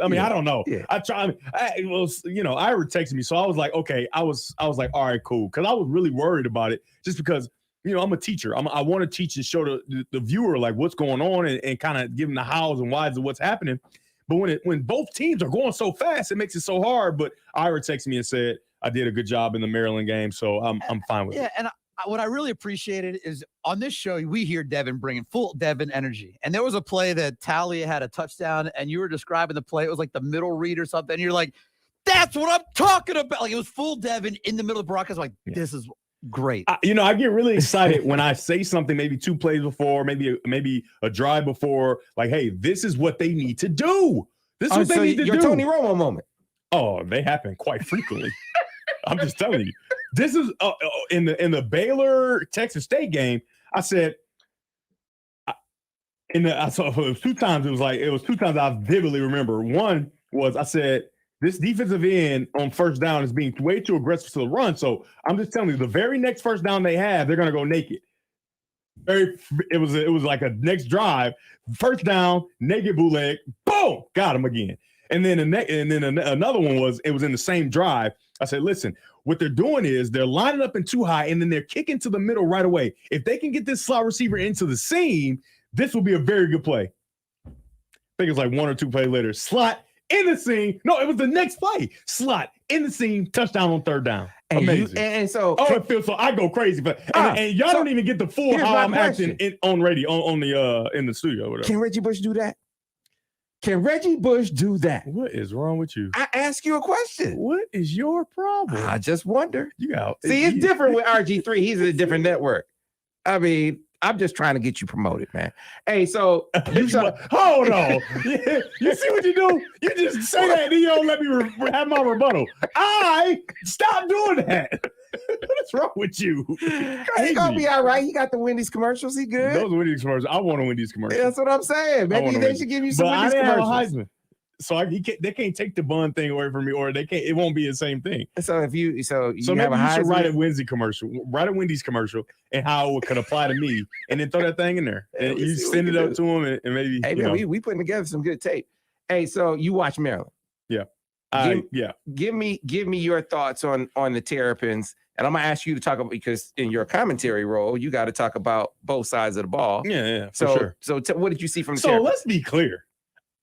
I mean, I don't know. Yeah. I try. Ira texted me, so I was like, okay. I was like, all right, cool, because I was really worried about it, just because I'm a teacher. I want to teach and show the viewer like what's going on and kind of give them the hows and whys of what's happening. But when both teams are going so fast, it makes it so hard. But Ira texted me and said I did a good job in the Maryland game, so I'm fine with it. Yeah, and what I really appreciated is on this show, we hear Devin bringing full Devin energy. And there was a play that Talia had a touchdown, and you were describing the play. It was like the middle read or something. And you're like, that's what I'm talking about. Like, it was full Devin in the middle of the broadcast. Like, this is great. I get really excited when I say something maybe two plays before, maybe a drive before, like, hey, this is what they need to do. This is what they need to do. Your Tony Romo moment. Oh, they happen quite frequently. I'm just telling you. This is in the Baylor Texas State game. I said, I saw it was two times. It was two times I vividly remember. One was I said, this defensive end on first down is being way too aggressive to the run. So I'm just telling you, the very next first down they have, they're going to go naked. It was like a next drive, first down, naked bootleg, boom, got him again. And then another one was it was in the same drive. I said, listen, what they're doing is they're lining up in too high, and then they're kicking to the middle right away. If they can get this slot receiver into the seam, this will be a very good play. I think it's like one or two plays later. Slot in the seam. No, it was the next play. Slot in the seam, touchdown on third down. Amazing. And so, it feels so. I go crazy, but and y'all don't even get the full how I'm acting on radio on the in the studio. Whatever. Can Reggie Bush do that? Can Reggie Bush do that? What is wrong with you? I ask you a question. What is your problem? I just wonder. See, it's different with RG3. He's in a different network. I mean, I'm just trying to get you promoted, man. Hey, so you hold on. You see what you do? You just say that, and you don't let me have my rebuttal. Stop doing that. What is wrong with you? He's gonna be all right. He got the Wendy's commercials. He good. Those Wendy's commercials. I want a Wendy's commercial. That's what I'm saying. Maybe they should give you some Wendy's commercials. So they can't take the bun thing away from me, or they can't. It won't be the same thing. So maybe you should write a Wendy's commercial. Write a Wendy's commercial and how it could apply to me, and then throw that thing in there. And you send it up to them, and maybe. Hey man, we putting together some good tape. Hey, so you watch Maryland? Yeah. Give me your thoughts on the Terrapins, and I'm gonna ask you to talk about, because in your commentary role, you got to talk about both sides of the ball. Yeah, for sure. So what did you see from the Terrapins? So let's be clear.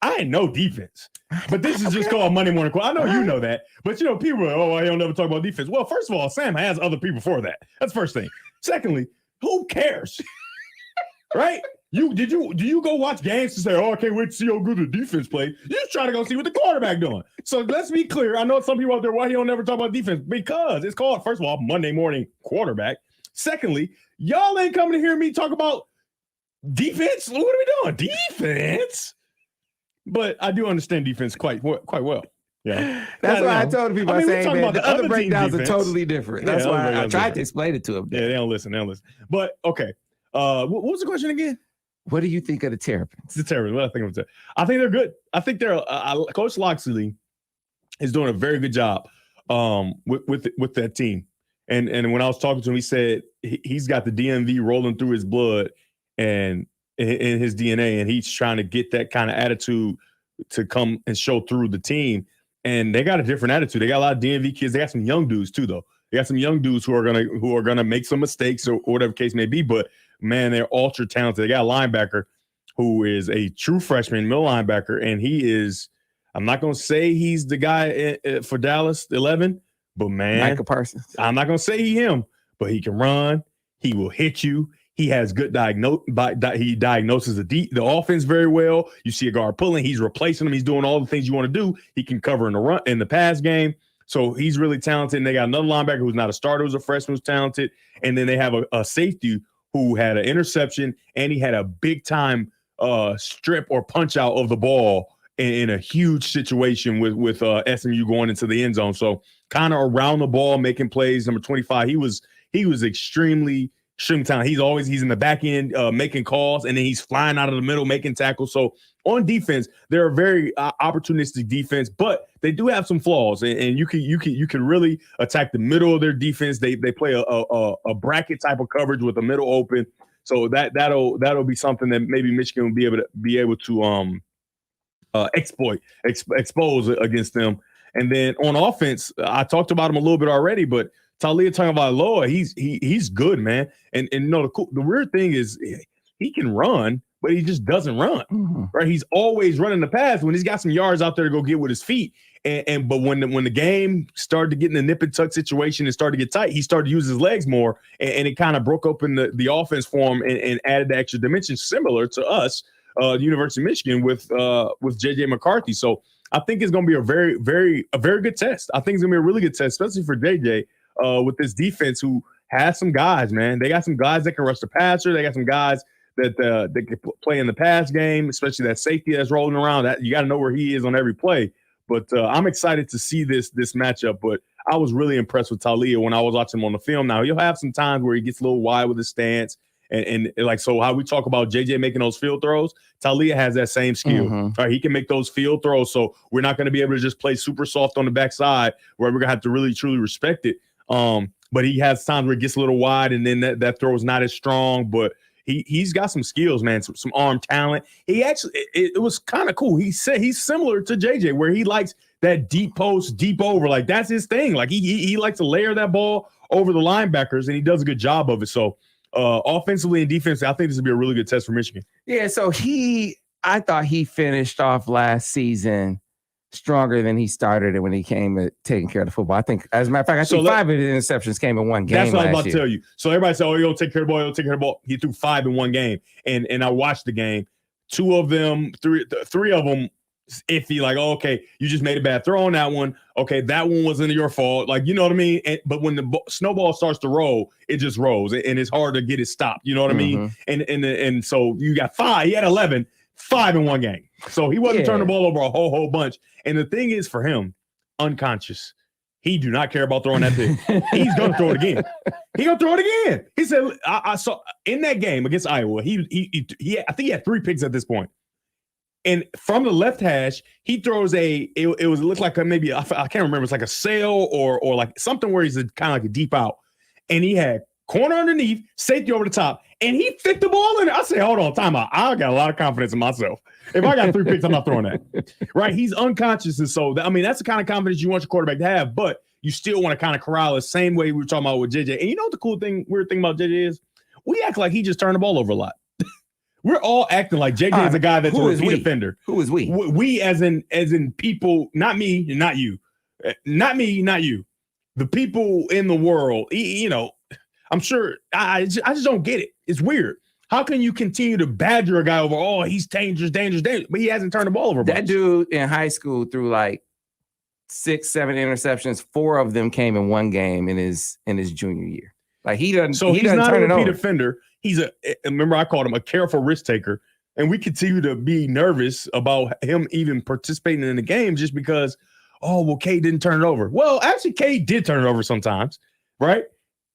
I ain't no defense, but this is just called Monday Morning Call. I know you know that, but people are, I don't never talk about defense. Well, first of all, Sam has other people for that. That's the first thing. Secondly, who cares? Right? Do you go watch games to say, I can't wait to see how good the defense play? You just try to go see what the quarterback doing. So let's be clear. I know some people out there, why he don't never talk about defense? Because it's called, first of all, Monday Morning Quarterback. Secondly, y'all ain't coming to hear me talk about Defense? What are we doing? Defense? But I do understand defense quite well. Yeah, that's why I told people. I say, man, the other breakdowns are totally different. That's why I tried to explain it to them. Yeah, they don't listen. But okay, what was the question again? What do you think of the Terrapins? The Terrapins. What I think of them? I think they're good. I think they're Coach Loxley is doing a very good job with that team. And when I was talking to him, he said he's got the DMV rolling through his blood and in his DNA, and he's trying to get that kind of attitude to come and show through the team. And they got a different attitude. They got a lot of DMV kids. They got some young dudes too, though. They got some young dudes who are gonna make some mistakes or whatever case may be. But man, they're ultra talented. They got a linebacker who is a true freshman, middle linebacker, and he is. I'm not gonna say he's the guy for Dallas 11, but man, Micah Parsons. I'm not gonna say him, but he can run. He will hit you. He has good he diagnoses the offense very well. You see a guard pulling, he's replacing him. He's doing all the things you want to do. He can cover in the run in the pass game. So he's really talented. And they got another linebacker who's not a starter, who's a freshman, who's talented. And then they have a safety who had an interception, and he had a big time strip or punch out of the ball in a huge situation with SMU going into the end zone. So kind of around the ball, making plays. Number 25, he was extremely talented. He's in the back end making calls, and then he's flying out of the middle making tackles. So on defense, they're a very opportunistic defense, but they do have some flaws, and you can really attack the middle of their defense. They play a bracket type of coverage with the middle open. So that'll be something that maybe Michigan will be able to expose against them. And then on offense, I talked about him a little bit already, but Talia Tagovailoa, he's good, man. And you know the weird thing is he can run, but he just doesn't run. Mm-hmm. Right? He's always running the pass when he's got some yards out there to go get with his feet. But when the game started to get in the nip and tuck situation and started to get tight, he started to use his legs more, and it kind of broke open the offense for him and added the extra dimension, similar to us, the University of Michigan with JJ McCarthy. So I think it's going to be a very good test. I think it's going to be a really good test, especially for JJ. With this defense who has some guys, man. They got some guys that can rush the passer. They got some guys that can play in the pass game, especially that safety that's rolling around. That you got to know where he is on every play. But I'm excited to see this matchup. But I was really impressed with Talia when I was watching him on the film. Now, he'll have some times where he gets a little wide with his stance. And like, so how we talk about JJ making those field throws, Talia has that same skill. Mm-hmm. Right? He can make those field throws. So we're not going to be able to just play super soft on the backside where we're going to have to really, truly respect it. But he has times where it gets a little wide, and then that throw is not as strong. But he's got some skills, man, some arm talent. He actually it was kind of cool. He said he's similar to JJ, where he likes that deep post, deep over. Like that's his thing. Like he likes to layer that ball over the linebackers, and he does a good job of it. So offensively and defensively, I think this would be a really good test for Michigan. Yeah. So I thought he finished off last season stronger than he started it when he came to taking care of the football. I think, as a matter of fact, I think 5 of the interceptions came in one game. That's what I was about to tell you. So everybody said, "Oh, he'll take care of the ball. He'll take care of the ball." He threw 5 in one game, and I watched the game. 2 of them, three of them, iffy. Like, oh, okay, you just made a bad throw on that one. Okay, that one wasn't your fault. Like, you know what I mean? But when the snowball starts to roll, it just rolls, and it's hard to get it stopped. You know what I mean? And so you got 5. He had 11. 5 in one game. So he wasn't turning the ball over a whole bunch. And the thing is, for him, unconscious. He do not care about throwing that thing. He's going to throw it again. He's going to throw it again. He said, I saw in that game against Iowa, I think he had 3 picks at this point. And from the left hash, he throws it looked like maybe, I can't remember, it's like a sail or like something where he's kind of like a deep out. And he had corner underneath, safety over the top, and he fit the ball in. I say, hold on, time out. I got a lot of confidence in myself. If I got 3 picks, I'm not throwing that. Right? He's unconscious, and so that's the kind of confidence you want your quarterback to have. But you still want to kind of corral the same way we were talking about with JJ. And you know what the weird thing about JJ is? We act like he just turned the ball over a lot. We're all acting like JJ is a guy that's a repeat offender. Who is we? We as in people, not me, not you, not me, not you. The people in the world, you know. I'm sure I just don't get it. It's weird. How can you continue to badger a guy over? Oh, he's dangerous, but he hasn't turned the ball over. That dude in high school threw like 6, 7 interceptions. 4 of them came in one game in his junior year. Like he doesn't. So he he's doesn't not turn a it repeat over. offender. Remember I called him a careful risk taker. And we continue to be nervous about him even participating in the game just because, Cade didn't turn it over. Well, actually, Cade did turn it over sometimes, right?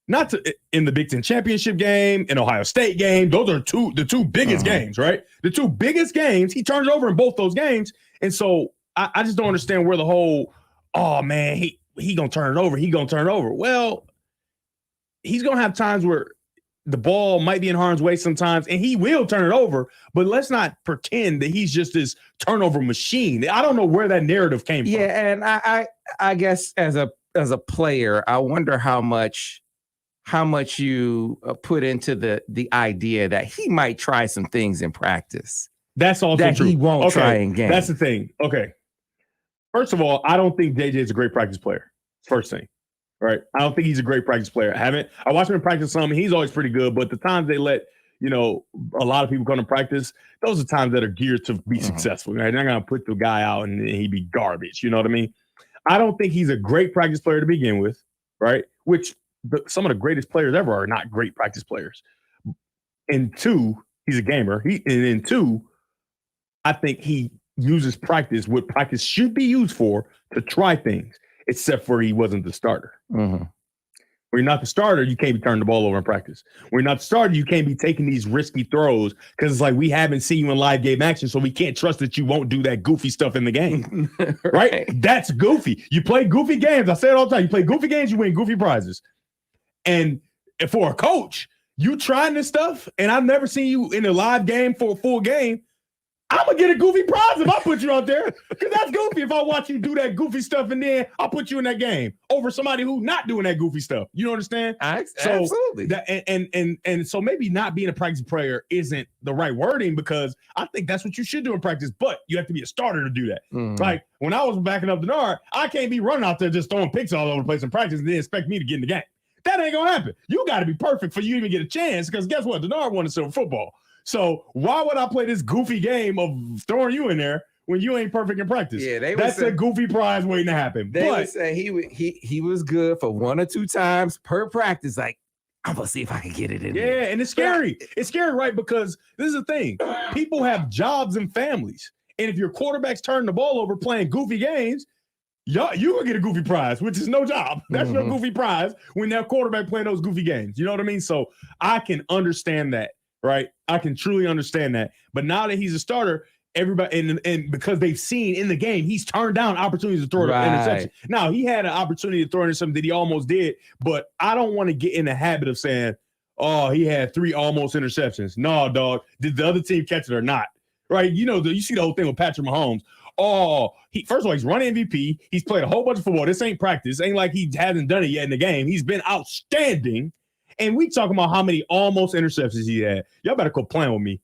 Not in the Big Ten championship game, in Ohio State game. Those are the two biggest games, right? The two biggest games, he turned it over in both those games. And so I just don't understand where the whole, he gonna turn it over. He gonna turn it over. Well, he's gonna have times where the ball might be in harm's way sometimes, and he will turn it over. But let's not pretend that he's just this turnover machine. I don't know where that narrative came from. Yeah, and I guess as a player, I wonder how much you put into the idea that he might try some things in practice. That's also that true. He won't try in game. That's the thing. Okay. First of all, I don't think JJ is a great practice player. First thing. Right. I don't think he's a great practice player. I watched him in practice some. He's always pretty good, but the times they let, a lot of people come to practice, those are times that are geared to be successful. Right? They're not going to put the guy out and he'd be garbage. You know what I mean? I don't think he's a great practice player to begin with. Right. Which some of the greatest players ever are not great practice players. And two, he's a gamer. And two, I think he uses practice, what practice should be used for, to try things. Except for he wasn't the starter. When you're not the starter, you can't be turning the ball over in practice. When you're not the starter, you can't be taking these risky throws because it's like we haven't seen you in live game action, so we can't trust that you won't do that goofy stuff in the game. Right? That's goofy. You play goofy games. I say it all the time. You play goofy games, you win goofy prizes. And for a coach, you trying this stuff, and I've never seen you in a live game for a full game, I'm going to get a goofy prize if I put you out there, because that's goofy if I watch you do that goofy stuff and then I'll put you in that game over somebody who's not doing that goofy stuff. You understand? Absolutely. And so maybe not being a practice player isn't the right wording, because I think that's what you should do in practice, but you have to be a starter to do that. Like when I was backing up Denard, I can't be running out there just throwing picks all over the place in practice and then expect me to get in the game. That ain't going to happen. You got to be perfect for you to even get a chance, because guess what? Denard won the silver football. So why would I play this goofy game of throwing you in there when you ain't perfect in practice? Yeah, that's a goofy prize waiting to happen. They would say he was good for 1 or 2 times per practice. Like, I'm gonna see if I can get it in. Yeah, and it's scary. It's scary, right? Because this is the thing: people have jobs and families, and if your quarterback's turning the ball over playing goofy games, you gonna get a goofy prize, which is no job. That's your goofy prize when that quarterback playing those goofy games. You know what I mean? So I can understand that. Right. I can truly understand that. But now that he's a starter, everybody and because they've seen in the game, he's turned down opportunities to throw an interception. Now, he had an opportunity to throw an interception that he almost did, but I don't want to get in the habit of saying, oh, he had 3 almost interceptions. No, dog. Did the other team catch it or not? Right. You see the whole thing with Patrick Mahomes. First of all, he's running MVP. He's played a whole bunch of football. This ain't practice. Ain't like he hasn't done it yet in the game. He's been outstanding. And we talking about how many almost interceptions he had. Y'all better quit playing with me.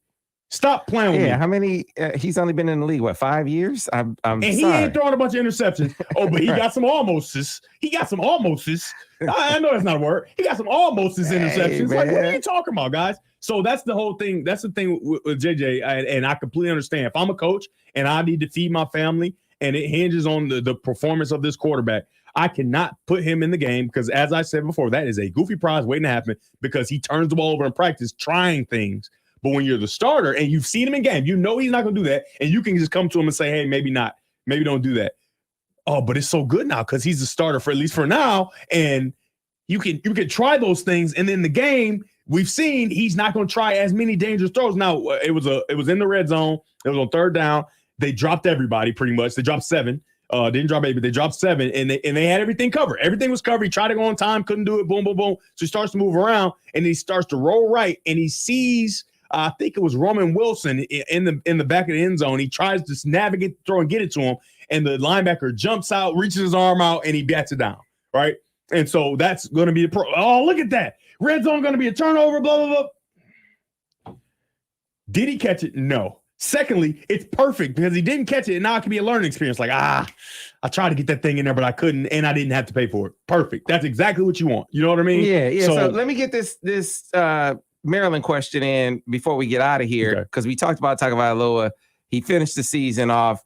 Stop playing with me. Yeah, how many? He's only been in the league, 5 years? I'm and sorry. He ain't throwing a bunch of interceptions. But he got some almostes. He got some almostes. I know that's not a word. He got some almostes interceptions. Man. Like, what are you talking about, guys? So that's the whole thing. That's the thing with JJ. And I completely understand. If I'm a coach and I need to feed my family and it hinges on the performance of this quarterback, I cannot put him in the game because, as I said before, that is a goofy prize waiting to happen because he turns the ball over in practice trying things. But when you're the starter and you've seen him in game, you know he's not going to do that. And you can just come to him and say, hey, maybe not. Maybe don't do that. Oh, but it's so good now because he's the starter for at least for now. And you can try those things. And in the game, we've seen he's not going to try as many dangerous throws. Now, it was in the red zone. It was on 3rd down. They dropped everybody pretty much. They dropped 7. Didn't drop 8, but they dropped 7, and they had everything covered. Everything was covered. He tried to go on time, couldn't do it. Boom, boom, boom. So he starts to move around, and he starts to roll right, and he sees, I think it was Roman Wilson in the back of the end zone. He tries to navigate the throw and get it to him, and the linebacker jumps out, reaches his arm out, and he bats it down, right? And so that's going to be the oh, look at that. Red zone going to be a turnover, blah, blah, blah. Did he catch it? No. Secondly, it's perfect because he didn't catch it, and now it can be a learning experience. Like, I tried to get that thing in there, but I couldn't, and I didn't have to pay for it. Perfect. That's exactly what you want. You know what I mean? Yeah. So let me get this Maryland question in before we get out of here, because we talked about Tagovailoa. He finished the season off,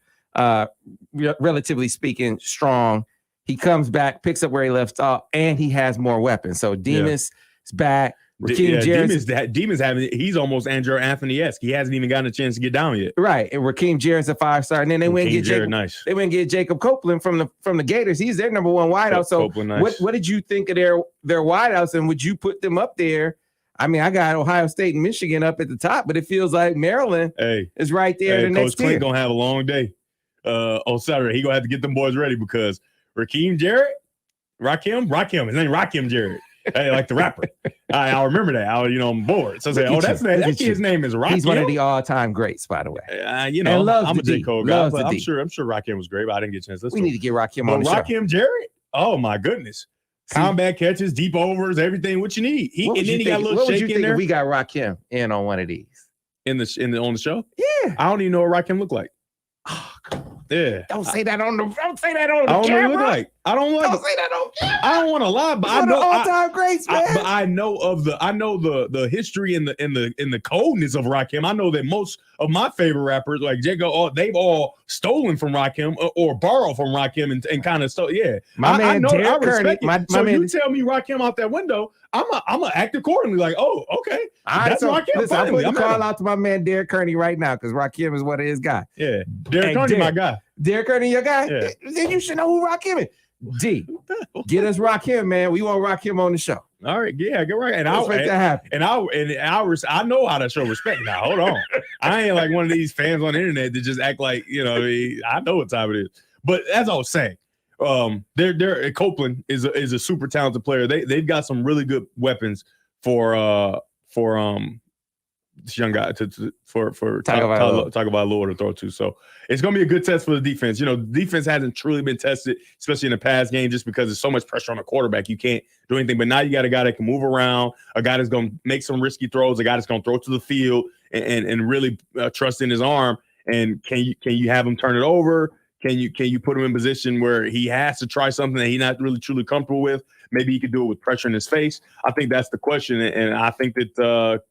relatively speaking, strong. He comes back, picks up where he left off, and he has more weapons. So Demas is back. Rakeem Jarrett's Demon's having. He's almost Andrew Anthony-esque. He hasn't even gotten a chance to get down yet. Right, and Rakeem Jarrett's a 5-star, and then they went and get Jacob. Nice. They went and get Jacob Copeland from the Gators. He's their number one wideout. So nice. what did you think of their wideouts, and would you put them up there? I mean, I got Ohio State and Michigan up at the top, but it feels like Maryland is right there. The next Coach Clint gonna have a long day on Saturday. He gonna have to get them boys ready because Rakeem Jarrett, Rakim, his name Rakim Jarrett. Hey, like the rapper. I remember that. I'm bored. So I say, that kid's name is Rakim. He's one of the all-time greats, by the way. I'm a J. Cole guy, but I'm sure Rakim was great, but I didn't get a chance to listen. We need to get Rakim on the show. Rakim Jarrett? Oh my goodness. Combat catches, deep overs, everything what you need. He got a little shake in there. We got Rakim in on one of these. On the show? Yeah. I don't even know what Rakim looked like. Oh, come on. Yeah. Don't say that on the camera. I don't know what he look like. Don't say that on camera. I don't want to lie, but I know all-time greats, man. But I know the history and the coldness of Rakim. I know that most of my favorite rappers, like Jacob, they've all stolen from Rakim or borrowed from Rakim and kind of stole. Yeah, I know. I respect it. So you tell me Rakim out that window, I'm gonna act accordingly. Like, oh, okay, that's Rakim. Listen, I'm putting a call out to my man Derek Kearney right now because Rakim is one of his guys. Yeah, Derek Kearney, my guy. Derek Kearney, your guy. Yeah. Then you should know who Rakim is. D, get us Rakim, man. We want Rakim on the show. All right, yeah, get right. And let's make that happen. And I know how to show respect now. Hold on, I ain't like one of these fans on the internet that just act like I know what time it is. But as I was saying, Copeland is a super talented player. They've got some really good weapons for this young guy for Tagovailoa to throw to. So it's going to be a good test for the defense. Defense hasn't truly been tested, especially in the pass game, just because there's so much pressure on the quarterback. You can't do anything. But now you got a guy that can move around, a guy that's going to make some risky throws, a guy that's going to throw to the field and really trust in his arm. And can you have him turn it over? Can you put him in a position where he has to try something that he's not really truly comfortable with? Maybe he could do it with pressure in his face. I think that's the question, and I think that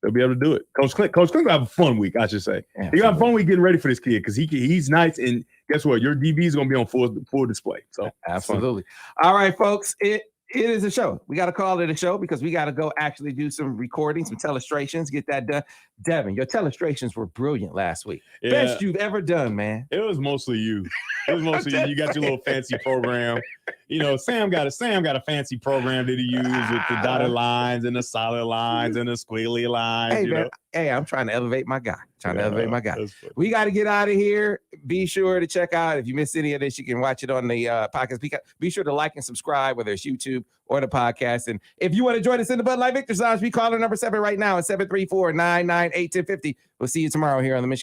they'll be able to do it. Coach Clint will have a fun week, I should say. He'll have a fun week getting ready for this kid because he's nice, and guess what? Your DB is going to be on full display. So absolutely. All right, folks. It is a show. We got to call it a show because we got to go actually do some recording, some telestrations, get that done. Devin, your telestrations were brilliant last week. Yeah. Best you've ever done, man. It was mostly you. You. You got your little fancy program. Sam got a fancy program that he used with the dotted lines and the solid lines and the squiggly lines. Hey, man. Hey, I'm trying to elevate my guy. We got to get out of here. Be sure to check out, if you missed any of this, you can watch it on the podcast. Be sure to like and subscribe, whether it's YouTube or the podcast. And if you want to join us in the Bud Light Victor's Lounge, we call our number 7 right now at 734-998-1050. We'll see you tomorrow here on the Michigan